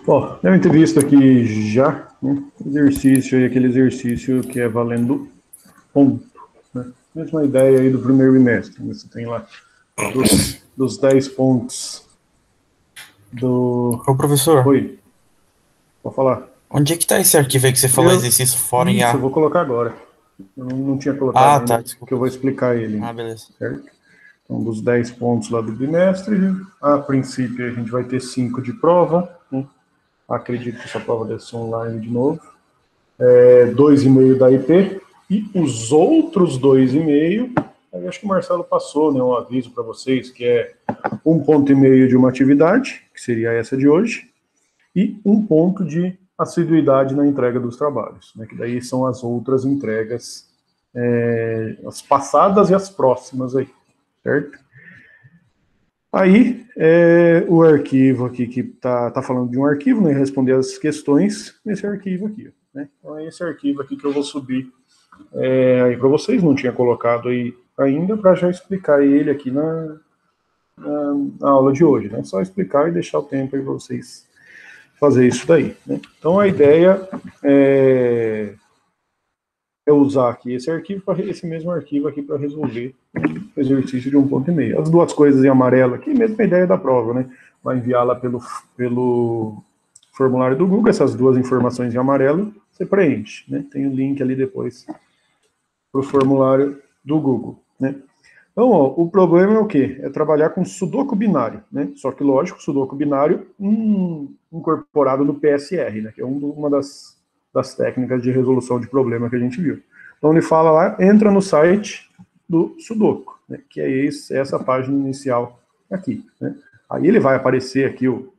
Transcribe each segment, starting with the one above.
Ó, devem ter visto aqui já, né, exercício aí, aquele exercício que é valendo ponto, né? Mesma ideia aí do primeiro bimestre, né? Você tem lá dos 10 pontos do... Ô, professor, Oi, pode falar. onde é que tá esse arquivo aí que você falou exercício fora em Isso, eu A? vou colocar agora. Eu não tinha colocado Ah, ainda, tá, porque desculpa. eu vou explicar ele Ah, ainda, beleza. certo? Então, dos 10 pontos lá do bimestre, a princípio a gente vai ter 5 de prova, né? Acredito que essa prova deve ser online de novo. 2,5 da IP, e os outros 2,5, aí acho que o Marcelo passou, né, um aviso para vocês, que é 1,5 ponto de uma atividade, que seria essa de hoje, e 1 ponto de assiduidade na entrega dos trabalhos, né, que daí são as outras entregas, as passadas e as próximas aí, certo? Aí, o arquivo aqui, que tá falando de um arquivo, né, responder as questões nesse arquivo aqui, né? Então é esse arquivo aqui que eu vou subir aí para vocês, não tinha colocado aí ainda, para já explicar ele aqui na aula de hoje, né? Só explicar e deixar o tempo aí para vocês fazer isso daí, né? Então a ideia é usar aqui esse mesmo arquivo aqui para resolver o exercício de 1,5 ponto. As duas coisas em amarelo aqui, mesma ideia da prova, né? Vai enviá-la pelo formulário do Google, essas duas informações em amarelo, você preenche, né? Tem o link ali depois para o formulário do Google, né? Então, ó, o problema é o quê? É trabalhar com sudoku binário, né? Só que, lógico, sudoku binário incorporado no PSR, né? Que é uma das técnicas de resolução de problema que a gente viu. Então, ele fala lá, entra no site do sudoku, né? Que é essa página inicial aqui, né? Aí ele vai aparecer aqui o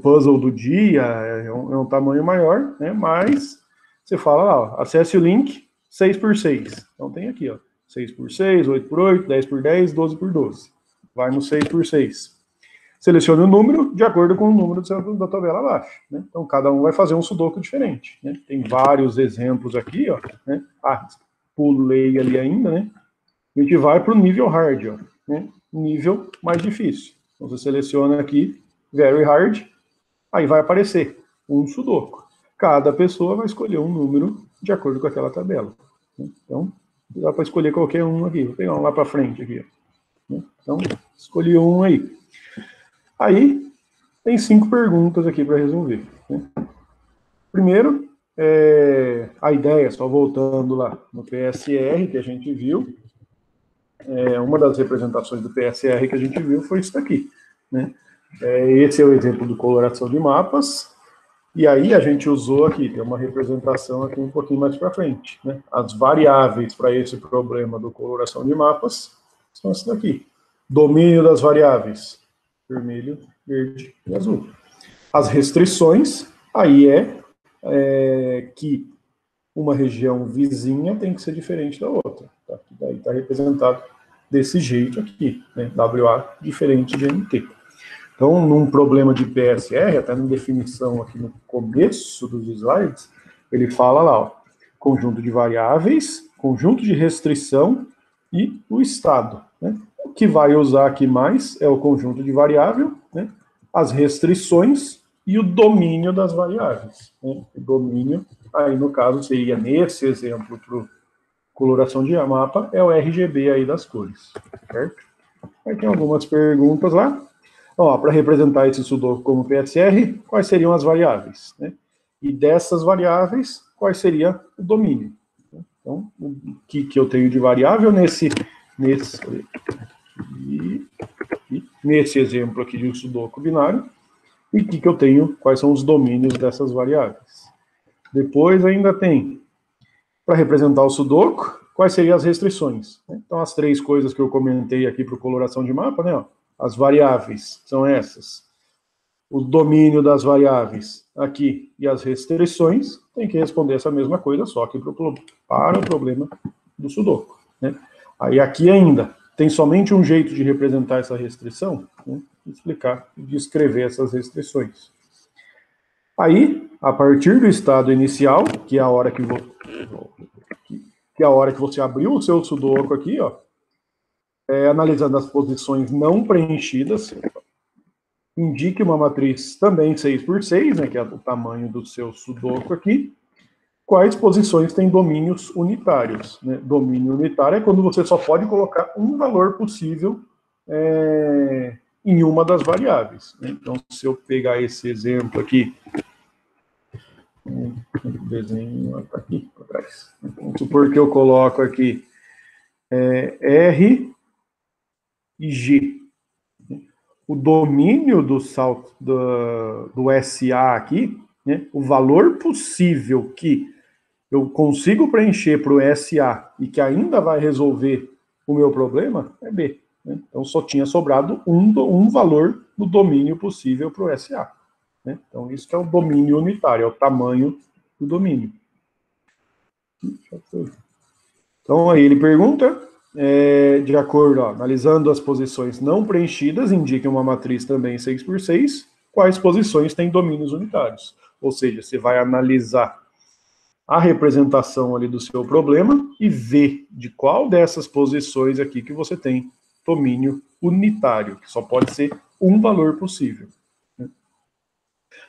puzzle do dia, é um tamanho maior, né? Mas você fala lá, ó, acesse o link 6x6. Então tem aqui, ó, 6x6, 8x8, 10x10, 12x12. Vai no 6x6. Selecione o número de acordo com o número da tabela abaixo, né? Então cada um vai fazer um sudoku diferente, né? Tem vários exemplos aqui, ó, né? Pulei ali ainda, né? A gente vai para o nível hard, ó, né? Nível mais difícil. Então você seleciona aqui very hard, aí vai aparecer um sudoku. Cada pessoa vai escolher um número de acordo com aquela tabela. Então, dá para escolher qualquer um aqui. Vou pegar um lá para frente aqui. Então, escolhi um aí. Aí, tem 5 perguntas aqui para resolver. Primeiro, a ideia, só voltando lá no PSR que a gente viu, uma das representações do PSR que a gente viu foi isso daqui, né? Esse é o exemplo de coloração de mapas, e aí a gente usou aqui, tem uma representação aqui um pouquinho mais para frente, né? As variáveis para esse problema do coloração de mapas são essas daqui. Domínio das variáveis, vermelho, verde e azul. As restrições, aí que uma região vizinha tem que ser diferente da outra. Tá? Daí está representado desse jeito aqui, né? WA diferente de MT. Então, num problema de PSR, até na definição aqui no começo dos slides, ele fala lá, ó, conjunto de variáveis, conjunto de restrição e o estado, né? O que vai usar aqui mais é o conjunto de variável, né? As restrições e o domínio das variáveis, né? O domínio, aí no caso seria, nesse exemplo, para coloração de mapa, é o RGB aí das cores, certo? Aí tem algumas perguntas lá. Para representar esse sudoku como PSR, quais seriam as variáveis? Né? E dessas variáveis, quais seria o domínio? Então, o que eu tenho de variável nesse exemplo aqui de um sudoku binário, e o que eu tenho, quais são os domínios dessas variáveis. Depois ainda tem, para representar o sudoku, quais seriam as restrições. Então, as 3 coisas que eu comentei aqui para coloração de mapa, né? As variáveis são essas. O domínio das variáveis aqui e as restrições, tem que responder essa mesma coisa, só que para o problema do sudoku, né? Aí aqui ainda, tem somente um jeito de representar essa restrição, né? Explicar e descrever essas restrições. Aí, a partir do estado inicial, que é a hora que você abriu o seu sudoku aqui, ó, analisando as posições não preenchidas, indique uma matriz também 6 por 6, né, que é o tamanho do seu sudoku aqui. Quais posições têm domínios unitários? Né? Domínio unitário é quando você só pode colocar um valor possível em uma das variáveis. Né? Então, se eu pegar esse exemplo aqui, o desenho está aqui para trás. Vamos supor que eu coloco aqui R e G. O domínio do salto do SA aqui, né, o valor possível que eu consigo preencher para o SA e que ainda vai resolver o meu problema é B. Né? Então só tinha sobrado um valor do domínio possível para o SA. Né? Então isso que é o domínio unitário, é o tamanho do domínio. Então aí ele pergunta, de acordo, analisando as posições não preenchidas, indique uma matriz também 6 por 6, quais posições têm domínios unitários. Ou seja, você vai analisar a representação ali do seu problema e ver de qual dessas posições aqui que você tem domínio unitário, que só pode ser um valor possível.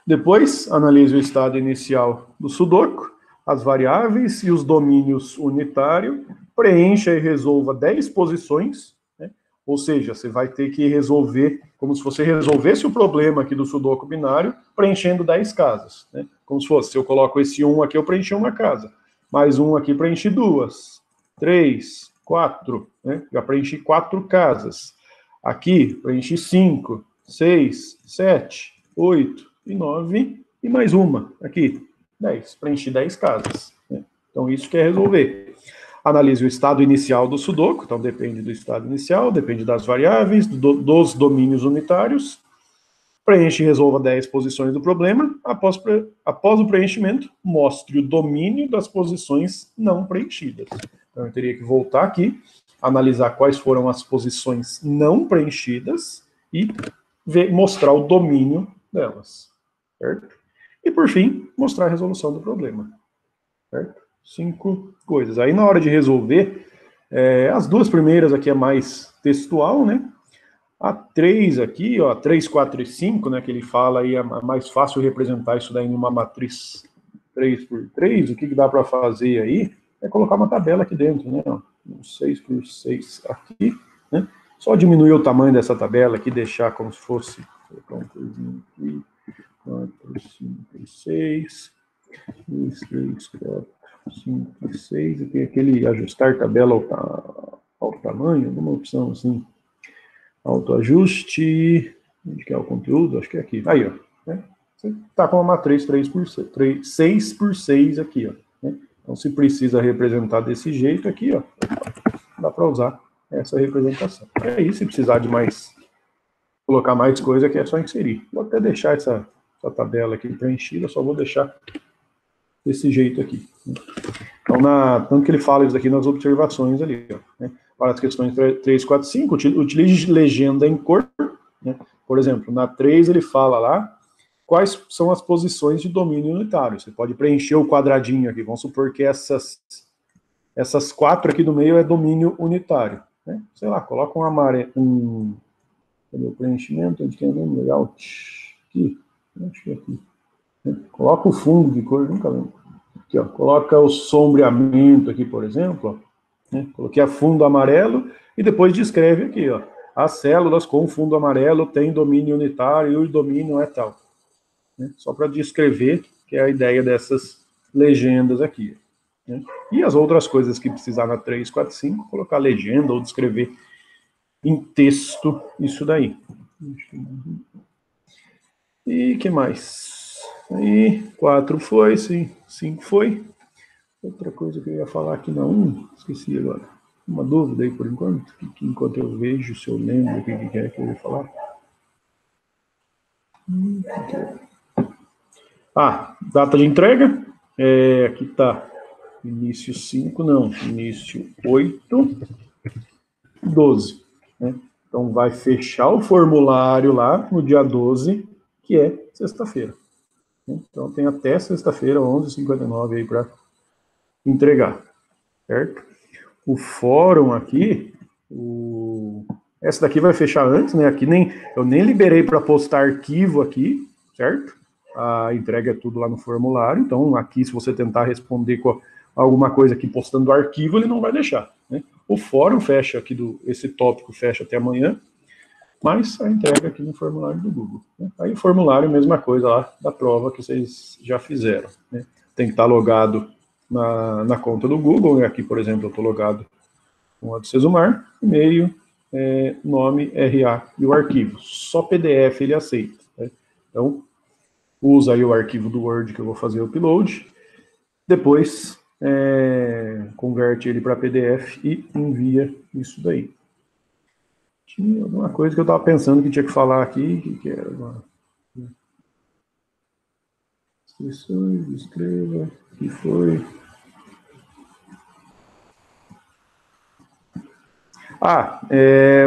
Depois, analise o estado inicial do sudoku, as variáveis e os domínios unitários, preencha e resolva 10 posições, né? Ou seja, você vai ter que resolver, como se você resolvesse o problema aqui do sudoku binário, preenchendo 10 casas, né? Como se fosse, se eu coloco esse 1 aqui, eu preenchi uma casa, mais um aqui, preenchi 2, 3, 4, né? Já preenchi 4 casas. Aqui, preenchi 5, 6, 7, 8 e 9, e mais uma aqui, 10. Preenchi 10 casas. Né? Então, isso quer resolver. Analise o estado inicial do sudoku, então depende do estado inicial, depende das variáveis, dos domínios unitários. Preenche e resolva 10 posições do problema. Após o preenchimento, mostre o domínio das posições não preenchidas. Então, eu teria que voltar aqui, analisar quais foram as posições não preenchidas e mostrar o domínio delas. Certo? E, por fim, mostrar a resolução do problema. Certo? 5 coisas. Aí, na hora de resolver, as duas primeiras aqui é mais textual, né? A 3 aqui, ó, 3, 4 e 5, né, que ele fala aí, é mais fácil representar isso daí em uma matriz 3 por 3, o que dá para fazer aí é colocar uma tabela aqui dentro, né, ó, 6 por 6 aqui, né, só diminuir o tamanho dessa tabela aqui, deixar como se fosse, colocar um coisinho aqui, 4, 5, 6, 2, 3, 4, 5 e 6, e tem aquele ajustar tabela ao tamanho, uma opção assim, autoajuste, onde que é o conteúdo? Acho que é aqui. Aí, ó. Né? Você está com uma matriz 6 por 6 aqui, ó. Né? Então, se precisa representar desse jeito aqui, ó, dá para usar essa representação. E aí, se precisar de colocar mais coisa, aqui é só inserir. Vou até deixar essa tabela aqui preenchida, só vou deixar desse jeito aqui. Né? Então, tanto que ele fala isso aqui nas observações ali, ó, né? Para as questões 3, 4, 5, utilize legenda em cor. Né? Por exemplo, na 3 ele fala lá quais são as posições de domínio unitário. Você pode preencher o quadradinho aqui. Vamos supor que essas 4 aqui do meio é domínio unitário. Né? Sei lá, coloca um amarelo. Cadê o preenchimento? Onde tem o layout? Aqui. Acho que é aqui. Né? Coloca o fundo de cor, nunca lembro. Aqui, ó, coloca o sombreamento aqui, por exemplo, ó. Né? Coloquei a fundo amarelo e depois descreve aqui, ó, as células com fundo amarelo têm domínio unitário e o domínio é tal. Né? Só para descrever, que é a ideia dessas legendas aqui. Né? E as outras coisas que precisar na 3, 4, 5, colocar legenda ou descrever em texto isso daí. E que mais? Aí, 4 foi, 5 foi. Outra coisa que eu ia falar aqui na 1, esqueci agora. Uma dúvida aí por enquanto, que enquanto eu vejo, se eu lembro o que é que eu ia falar. Data de entrega. Aqui está início 5, não, início 8, 12. Né? Então vai fechar o formulário lá no dia 12, que é sexta-feira. Então tem até sexta-feira, 11h59 aí para entregar, certo? O fórum aqui essa daqui vai fechar antes, né? Aqui eu nem liberei para postar arquivo aqui, certo? A entrega é tudo lá no formulário, então aqui se você tentar responder com alguma coisa aqui postando arquivo, ele não vai deixar, né? O fórum fecha aqui, esse tópico fecha até amanhã, mas a entrega aqui no formulário do Google, né? Aí o formulário, mesma coisa lá da prova que vocês já fizeram, né? Tem que estar logado na conta do Google, né? Aqui, por exemplo, eu estou logado com a do Cesumar, e-mail, nome, RA e o arquivo. Só PDF ele aceita, né? Então, usa aí o arquivo do Word que eu vou fazer o upload, depois converte ele para PDF e envia isso daí. Tinha alguma coisa que eu estava pensando que tinha que falar aqui, que era uma... Escreva, que foi...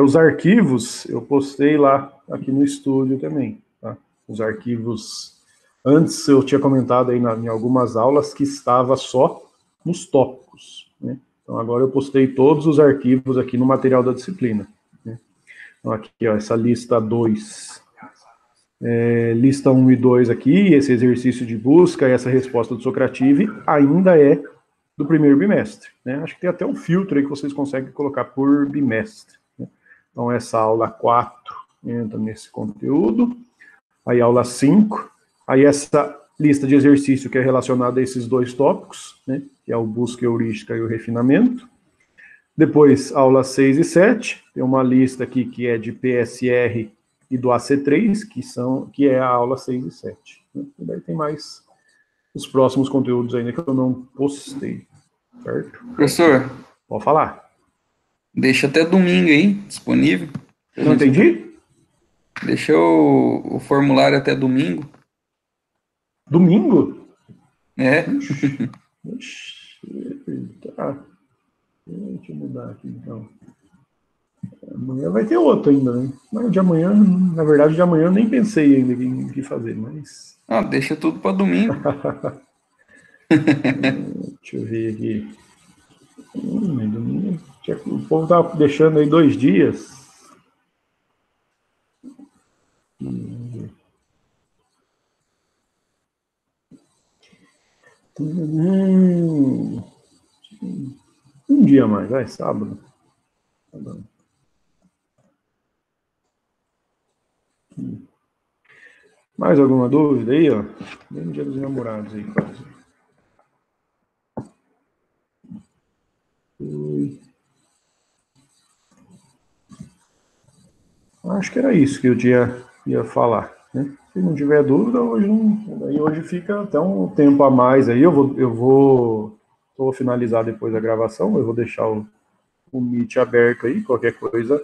os arquivos eu postei lá, aqui no estúdio também, tá? Os arquivos, antes eu tinha comentado aí em algumas aulas que estava só nos tópicos, né? Então agora eu postei todos os arquivos aqui no material da disciplina, né? Então aqui, ó, essa lista 2, lista 1 e 2 aqui, esse exercício de busca e essa resposta do Socrative ainda é do primeiro bimestre, né? Acho que tem até um filtro aí que vocês conseguem colocar por bimestre, né? Então essa aula 4 entra nesse conteúdo, aí aula 5, aí essa lista de exercício que é relacionada a esses dois tópicos, né? Que é o busca heurística e o refinamento. Depois, aula 6 e 7, tem uma lista aqui que é de PSR e do AC3, que é a aula 6 e 7. Né? E daí tem mais os próximos conteúdos ainda que eu não postei, certo? Professor, pode falar. Deixa até domingo aí, disponível. Não entendi? Deixa o formulário até domingo. Domingo? É. Tá. Deixa eu mudar aqui, então. Amanhã vai ter outro ainda, né? Mas de amanhã, na verdade, de amanhã eu nem pensei ainda em que fazer, mas... Deixa tudo para domingo. Deixa eu ver aqui. Domingo. O povo tá deixando aí 2 dias. Um dia mais, vai, sábado. Mais alguma dúvida aí, ó? Bem dia dos namorados aí, quase. Acho que era isso que eu ia falar, né? Se não tiver dúvida, hoje fica até um tempo a mais aí. Eu vou finalizar depois a gravação, eu vou deixar o Meet aberto aí, qualquer coisa,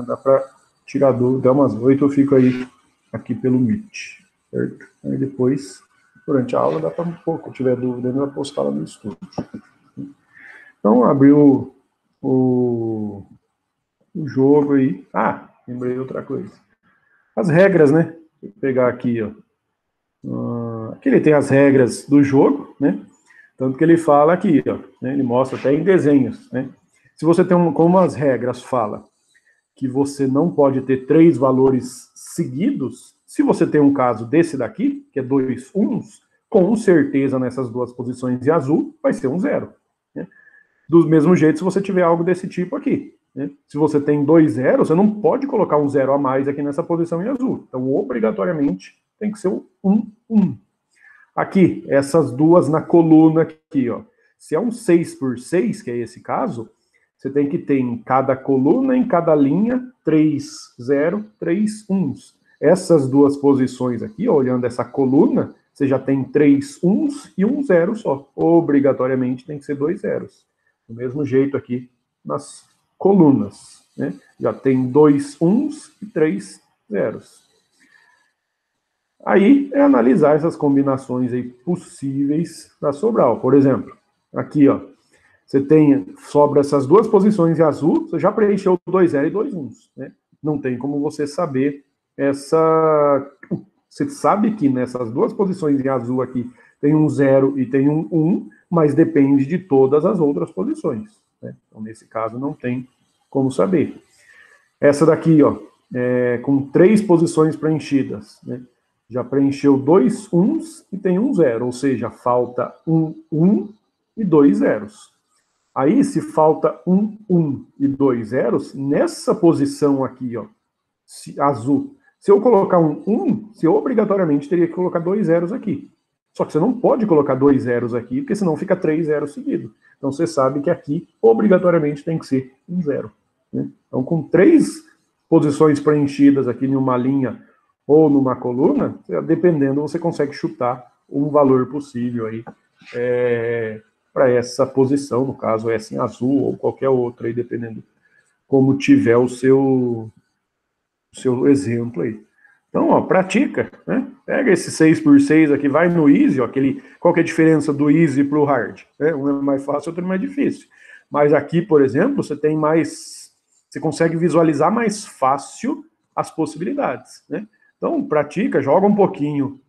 dá para tirar dúvida, até umas 8 eu fico aí aqui pelo Meet, certo? Aí depois, durante a aula, dá para um pouco, se tiver dúvida, ainda postar lá no estúdio. Então, abriu o jogo aí. Lembrei outra coisa. As regras, né? Vou pegar aqui, ó. Aqui ele tem as regras do jogo, né? Tanto que ele fala aqui, ó, né? Ele mostra até em desenhos, né? Se você tem como as regras fala que você não pode ter 3 valores seguidos, se você tem um caso desse daqui, que é 2 uns, com certeza nessas 2 posições em azul vai ser um 0. Né? Do mesmo jeito, se você tiver algo desse tipo aqui, né? Se você tem 2 zeros, você não pode colocar um 0 a mais aqui nessa posição em azul. Então, obrigatoriamente, tem que ser um 1. Aqui, essas 2 na coluna aqui, ó. Se é um 6 por 6, que é esse caso, você tem que ter em cada coluna, em cada linha, 3 0, 3 1s. Essas 2 posições aqui, ó, olhando essa coluna, você já tem 3 1s e um 0 só. Obrigatoriamente tem que ser 2 zeros. Do mesmo jeito aqui nas colunas, né? Já tem 2 1s e 3 zeros. Aí é analisar essas combinações aí possíveis para sobrar. Por exemplo, aqui, ó, sobra essas 2 posições em azul, você já preencheu 2 0 e 2 1s, né? Não tem como você saber Você sabe que nessas 2 posições em azul aqui tem um 0 e tem um 1, mas depende de todas as outras posições, né? Então, nesse caso, não tem como saber. Essa daqui, ó, com 3 posições preenchidas, né? Já preencheu 2 uns e tem um zero, ou seja, falta um e 2 zeros. Aí, se falta um e 2 zeros, nessa posição aqui, ó, azul, se eu colocar um, você obrigatoriamente teria que colocar 2 zeros aqui. Só que você não pode colocar 2 zeros aqui, porque senão fica 3 zeros seguidos. Então você sabe que aqui, obrigatoriamente, tem que ser um zero. Né? Então, com 3 posições preenchidas aqui numa linha ou numa coluna, dependendo, você consegue chutar um valor possível aí para essa posição, no caso essa em azul ou qualquer outra, aí, dependendo como tiver o seu exemplo aí. Então, ó, pratica, né? Pega esse 6x6 aqui, vai no easy, ó, qual que é a diferença do easy para o hard? Um é mais fácil, outro é mais difícil. Mas aqui, por exemplo, você consegue visualizar mais fácil as possibilidades, né? Então, pratica, joga um pouquinho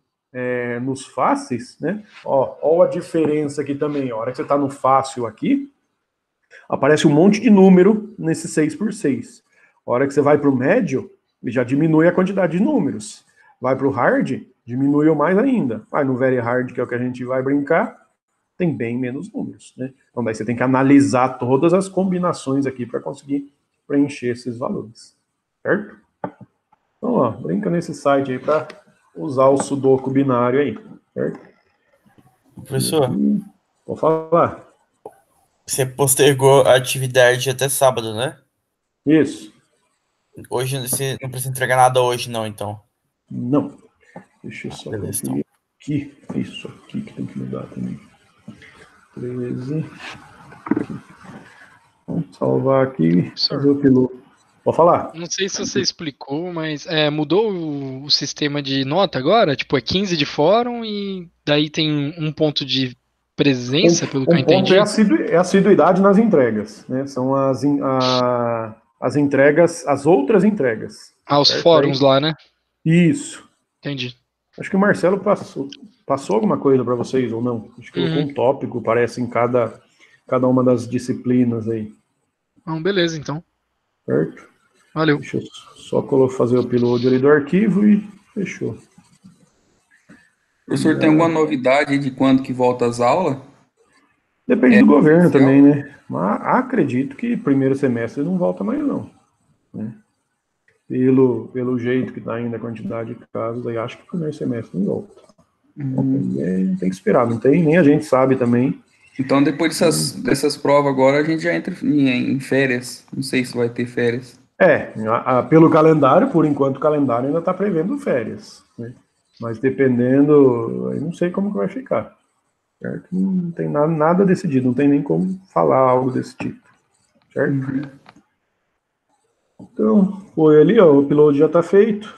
nos fáceis, né? Ó a diferença aqui também, ó. A hora que você está no fácil aqui, aparece um monte de número nesse 6x6. A hora que você vai para o médio, ele já diminui a quantidade de números. Vai para o hard, diminui mais ainda. Vai no very hard, que é o que a gente vai brincar, tem bem menos números, né? Então daí você tem que analisar todas as combinações aqui para conseguir preencher esses valores, certo? Então, ó, brinca nesse site aí para usar o sudoku binário aí, certo? Professor, Vou falar. você postergou a atividade até sábado, né? Isso. Hoje você não precisa entregar nada hoje, não, então. Não. Deixa eu só Beleza, conferir aqui. Isso aqui que tem que mudar também. 13. Aqui. Vamos salvar aqui. Fazer o piloto. Pode falar? Não sei se você explicou, mas mudou o sistema de nota agora? Tipo, é 15 de fórum e daí tem um ponto de presença, pelo que eu entendi? É assiduidade nas entregas, né? São as entregas, as outras entregas. Os fóruns lá, né? Isso. Entendi. Acho que o Marcelo passou alguma coisa para vocês ou não? Acho que colocou um tópico, parece, em cada uma das disciplinas aí. Beleza, então. Certo? Valeu. Deixa eu só fazer o upload ali do arquivo e fechou. Professor, tem alguma novidade de quando que volta às aulas? Depende do governo também, né? Mas acredito que primeiro semestre não volta mais, não. Né? Pelo jeito que está ainda a quantidade de casos, aí acho que o primeiro semestre não volta. Tem que esperar, não tem, nem a gente sabe também. Então, depois dessas provas agora, a gente já entra em férias. Não sei se vai ter férias. Pelo calendário, por enquanto o calendário ainda está prevendo férias. Né? Mas dependendo, eu não sei como que vai ficar. Certo? Não tem nada decidido, não tem nem como falar algo desse tipo. Certo? Então, foi ali, ó, o upload já está feito.